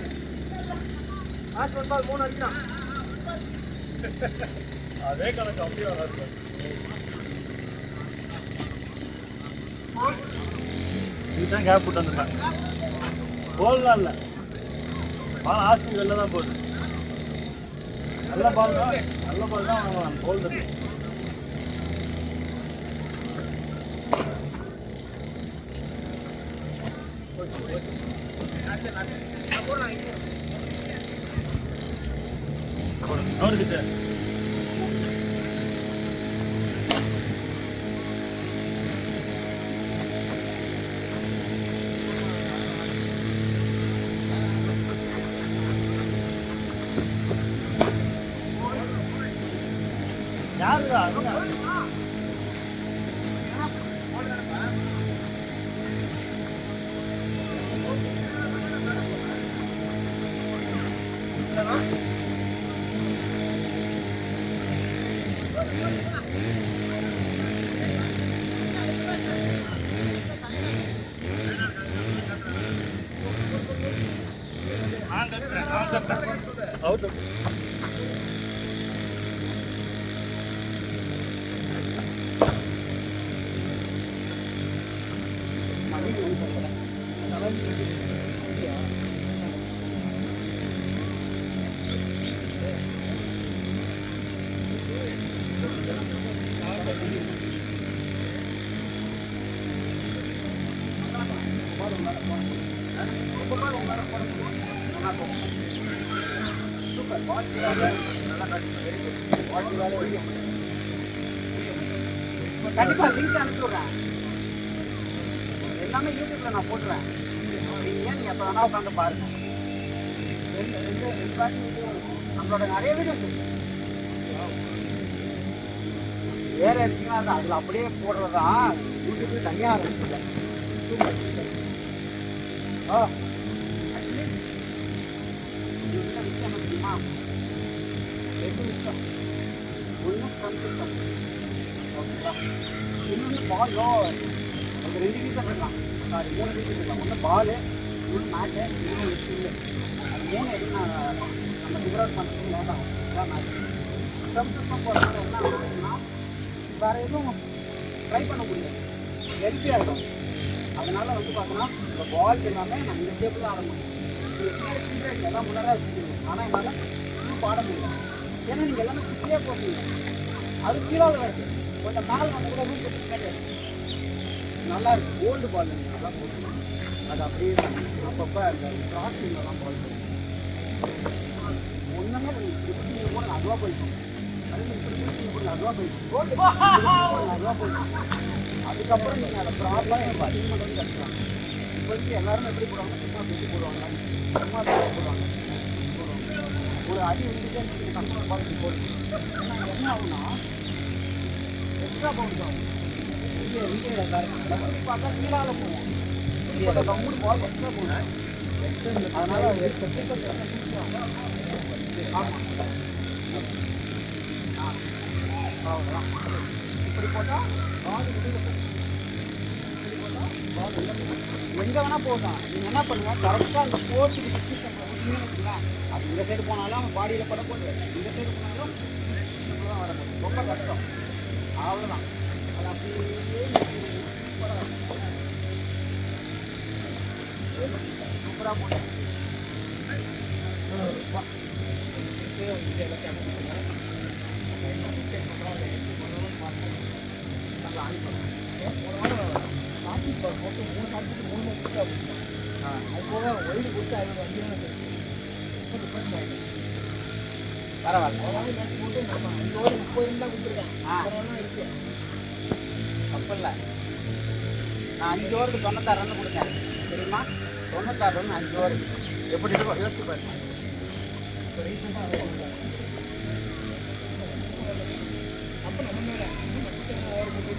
[SPEAKER 3] ஆச்சு ஒரு பால் 3 அடிக்கலாம்.
[SPEAKER 4] அதே கணக்கு அப்படியே வராது. இதுதான் கேப் விட்டு வந்துட்டாங்க. கோல்லாம் இல்லை, பால் ஆஸ்தி வெளில தான் போகுது. நல்ல பால் தான் வாங்கலாம். கோல் தண்ணி அவருக்கு யாருடா அவுட்
[SPEAKER 2] கண்டிப்பா லிங்க் அனுப்பி விடுறேன். எல்லாமே யூடியூப்ல நான் போட்டுறேன். நீங்க எப்போ வேணா உட்காந்து பாருங்க. நம்மளோட நிறைய வீடியோஸ் இருக்கு. வேற இருக்குன்னா அதுல அப்படியே போடுறதா யூடியூப்ல தனியா ஆரம்பிச்சில்ல. ஆக்சுவலி இது விஷயம் என்ன தெரியுமா? 2 விஷயம். ஒன்று ஃப்ரண்ட் ஓகேங்களா, இன்னொன்று பாலோ. அந்த 2 ரீசன் இருக்கலாம், சாரி 3 ரீசன் இருக்கலாம். ஒன்று பாலு, இன்னொன்று மேட்டு, இன்னொன்று ஸ்கில்லு. அது 3 எதுவும் நம்ம ஃபிகர் அவுட் பண்ணுறது லேட் ஆகும். இதான் மேட்ச். ஃப்ரண்ட் போகிறதுனால என்ன ஆகுதுன்னா வேறு எதுவும் ட்ரை பண்ண முடியாது, ஹெல்த்தியாக இருக்கும். அதனால் வந்து பார்த்தோன்னா இந்த பால் எல்லாமே நான் இந்த டேபிள் ஆட முடியும். நீங்கள் எல்லாம் முன்னாடியே வச்சுருக்கீங்க, ஆனால் என்னால் இன்னும் பாட முடியும். ஏன்னா நீங்கள் எல்லாமே சுற்றியே போகிறீங்க. அது கீழே வருது, கொஞ்சம் மேலே வந்து கூட ரூம் கட்டி நல்லா இருக்குது. கோல்டு பால் நல்லா போட்டு அது அப்படியே அப்பப்போ அந்த கிராஸிங்லாம் பால் போடும். ஒன்றுமே நீங்கள் போட அதுவாக போயிடும். அதுவாக போயிடும். அதுவாக போயிடும். அதுக்கப்புறம் நீங்கள் அதை ப்ராப்ளம் எனக்கு அதிகமாக வந்து கற்றுக்கலாம். இப்போதைக்கு எல்லாரும் எப்படி போடுவாங்க, சும்மா பெட்டி போடுவாங்க, சும்மா பேர் போடுவாங்க. ஒரு அடி வந்துட்டு நீங்கள் கஷ்டமாக பார்த்து போடுங்க. ஏன்னா என்ன ஆகுனா எக்ஸ்ட்ரா பவுன்ஸ் ஆகும். பார்த்தா கீழால போவோம். கம்முன்னு பால் எக்ஸ்ட்ரா போகும். அதனால அவ்வளோதான். இப்படி போட்டால் பால் வெளியில் போகும். இப்படி போட்டால் பால் எங்கே வேணால் போகலாம். நீங்கள் என்ன பண்ணுங்கள், கரெக்டாக அந்த ஸ்போர்ட்ஸுக்கு டிஸ்கிரிப்ஷன் வச்சுங்களா, அது இந்த சைடு போனாலும் அவன் பாடியில் படப்போது, இந்த சைடு போனாலும் தான் வரப்போகுது. ரொம்ப கஷ்டம். அவ்வளோதான். அது அப்படியே சூப்பராக போட்டேன். அது போக ஒயிடு கொடுத்து 5 பரவாயில்ல. 30 கொடுத்துருக்கேன். தப்பு இல்லை. நான் 5 ஓவருக்கு 96 ரன் கொடுத்தேன் தெரியுமா? 96 ரன் 5 ஓவருக்கு எப்படி இருக்கும் யோசிச்சு பாருங்க. அப்போ நம்ம ஓவர் போட்டு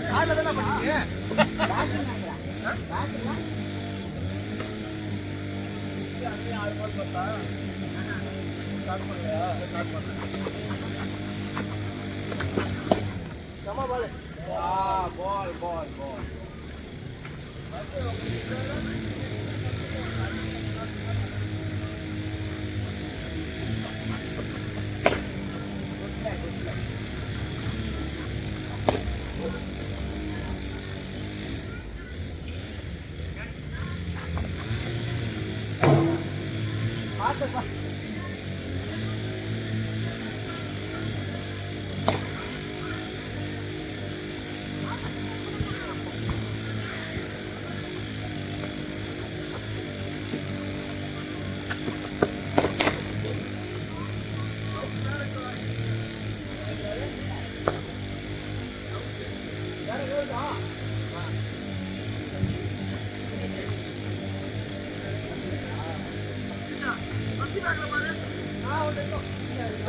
[SPEAKER 2] காலைல தானே பண்ணீங்க? பால்
[SPEAKER 1] அது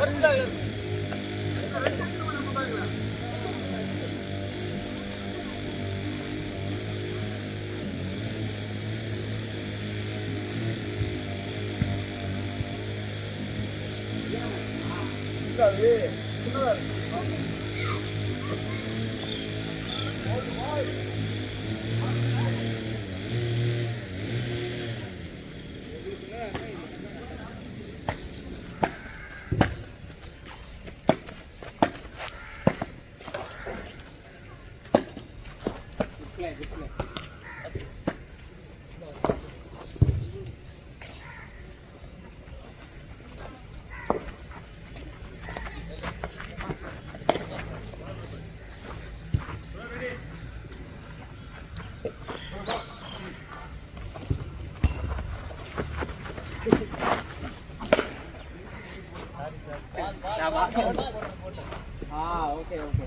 [SPEAKER 1] சின்னதாக இருக்கு.
[SPEAKER 2] Okay okay.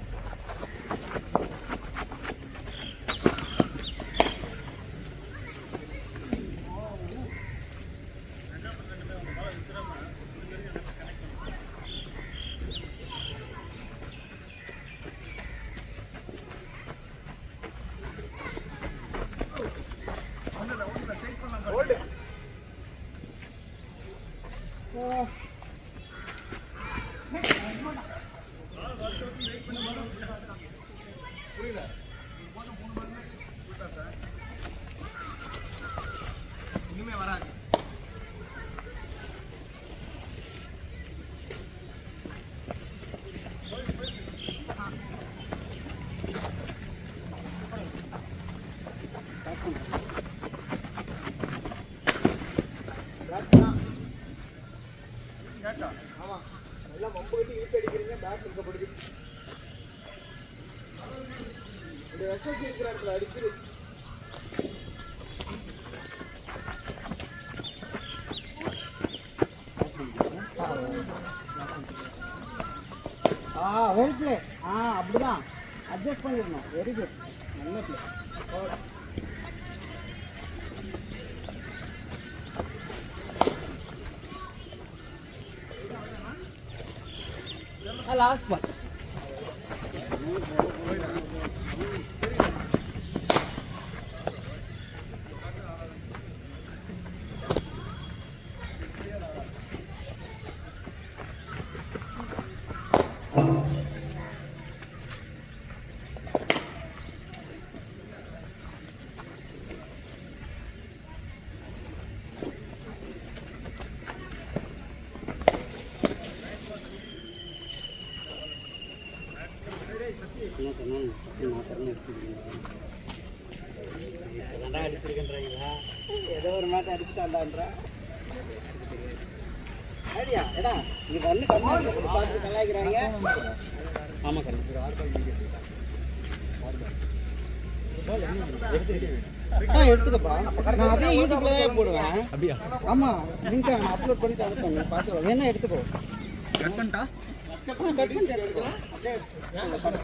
[SPEAKER 3] இனிமே வராது. ஆமா எல்லாம் மம்பு கட்டி இழுத்து அடிக்கிறீங்க. பேட் இருக்கப்படுது. இந்த எஸ்எஸ்சி இருக்கிற இடத்துல அடிக்குது.
[SPEAKER 2] Well play. அப்படிதான் அட்ஜஸ்ட் பண்ணிடணும். Very good. நல்ல பிளே. Last ball. என்ன சொன்னாலும் நான் திறந்து அடிச்சிருக்கேன்றாங்களா? ஏதோ ஒரு மாட்டை அடிச்சுட்டான்டான்றா ஐடியா. ஏடா இங்கே கண்ணு கம்மி பார்த்து கலாய்க்கிறாங்க. ஆமாம் கண்ணு எடுத்துக்கப்பா. நான் அதே யூடியூப்ல தான் போடுவேன். அப்படியா? ஆமாம் லிங்க் நான் அப்லோட் பண்ணிட்டு அனுப்புவேன். பார்த்து வேணா எடுத்துக்கோ. கட் பண்ணிட்டா? கட் பண்ணிட்டு எடுத்துக்கலாம்.